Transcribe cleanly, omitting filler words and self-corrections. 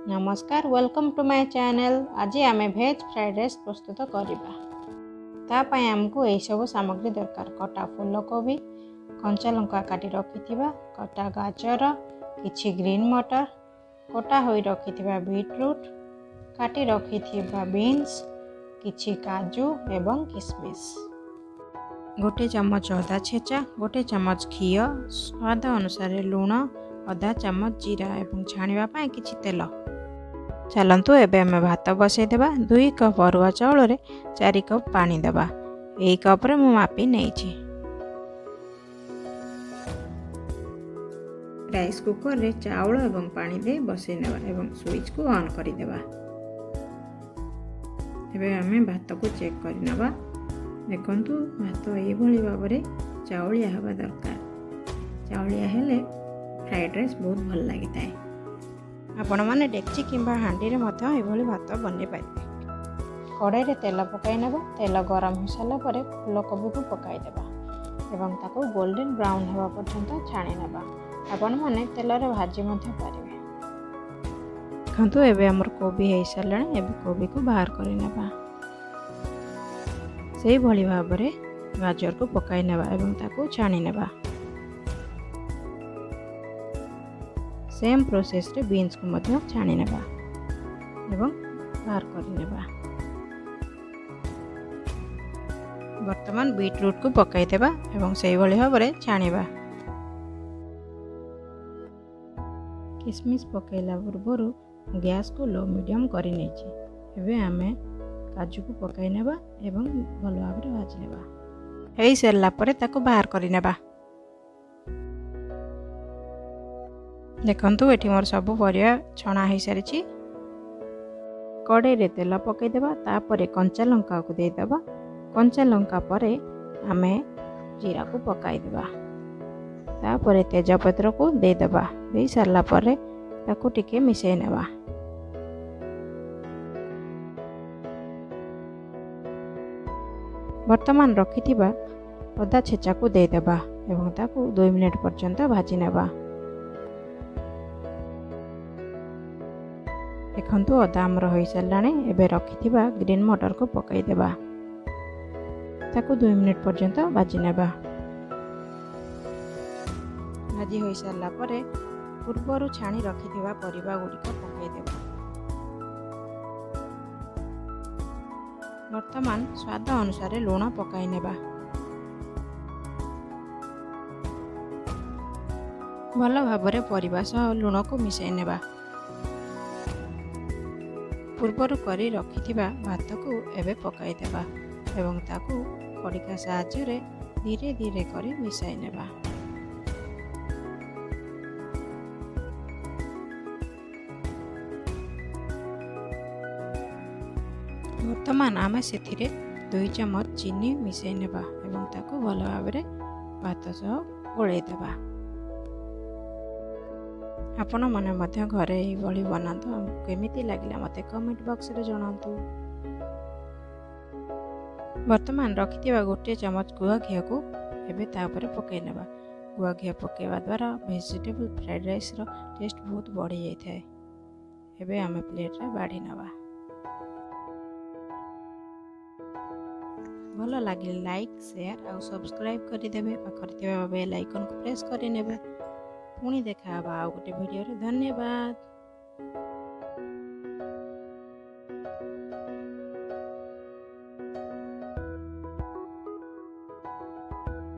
नमस्कार welcome to my channel. आज आम भेज फ्राइड राइस प्रस्तुत करवा। तापाई आमको यही सब सामग्री दरकार। कटा फूलकोबी, कंचा लंका काटी रखि, कटा गाजर, किछि ग्रीन मटर, कटा होई रखि बीटरूट, काटी रखि बीन्स, किछि काजू एवं किशमिश, गोटे चमच अदा छेचा, गोटे चमच घी, स्वाद अनुसार लुण, अधा चमच जीरा एवं छाणिबा पई किछि तेल। चलतु एबे आम भात बसईदेवा। 2 कप अरुआ चाउल रे 4 कप पानी देवा। यही कप रे मु मापी नहीं। राइस कुकर रे चाउल एवं पानी दे बसई नेवा एवं स्विच को ऑन कर देवा। एबे आम भात को चेक कर नेवा। देखंतु भात एई भली भाव रे चाउलिया हवा दरकार। चाउलिया हेले फ्राइड राइस बहुत भल लागिताए। आपण माने डेक्ची किंबा हांडी रे मध्य एभली भात बनै पारिबे। कड़ाई रे तेल पकाई नेबा। तेल गरम हो साला परे फूलकोबी को पकाई देबा एवं ताको गोल्डन ब्राउन हेबा पर्यंत छाणी नेबा। आपण माने तेल रे भाजी मध्य पारिबे। देखंतु एबे हमर कोबी हे सालाने। एबे कोबी को बाहर करि नेबा। सेही भली भाव रे गाजर को पकाई नेबा एवं ताको छाणी नेबा। सेम प्रोसेस रे बीन्स को मध्य छाणी नेबा एवं बाहर करि नेबा। वर्तमान बीटरूट को पकाई देबा एवं सेही भली भाव रे छाणीबा। किशमिश पकाइला पूर्वरु गैस को लो मीडियम करि नेछि। एबे आमे काजू को पकाई नेबा एवं भल भाव रे भाजी नेबा। हेई सरला परे ताको बाहर करि नेबा। देखंतु एठी मोर सब परिया छणा हो सारी। कड़ाई रे तेल पकई देबा। तापरे कंचा लंका को दे देबा। कंचा लंका परे आमे जीरा को पकाई देबा। तापरे तेजपत्र को दे देबा। दे सारला परे ताको टिके मिसई नेबा। वर्तमान रखिथिबा अदा छेचा को दे देबा एवं ताको 2 मिनिट पर्यंत भाजी नेबा। देखंतु अदा आमर हो साराने। एबे रखिथिबा ग्रीन मटर को पकाई देबा। ताको 2 मिनिट पर्यंत भाजी नेबा। भाजी हो सारला परे पूर्वरु छाणी रखिथिबा परिबा गुड़िक पकाई देबा। वर्तमान स्वाद अनुसार लुण पकाई नेबा। भल भाबरे परिबा सह लुण को मिसई नेबा। पूर्वर करी रखिथिबा भात को एबे पकाई देबा एवं ताकू खड़िका साहाय्य रे धीरे धीरे करी मिसाई नेबा। वर्तमान आमे सेथिरे 2 चमच चीनी मिसाई नेबा एवं ताकू भल भाव रे भात सह गोळेई देबा। आपण मने मध्य घरे एही भली बनातो। हमको केमिति लागिला मते कमेंट बॉक्स रे जणांतु। वर्तमान रखिथिबा गोटे चमच गुआ घी को एबे ता ऊपर पकाई नेबा। गुआ घी पकाइबा द्वारा वेजिटेबल फ्राइड राइस रो टेस्ट बहुत बढ़ी जाय थाए। एबे आमे प्लेट रे बाढी नेबा। भलो लागिले लाइक शेयर और सब्सक्राइब करि देबे। पाखर थिबा बेल आइकन को प्रेस करि नेबे। पुणी देखा आउ गोटे वीडियो रे। धन्यवाद।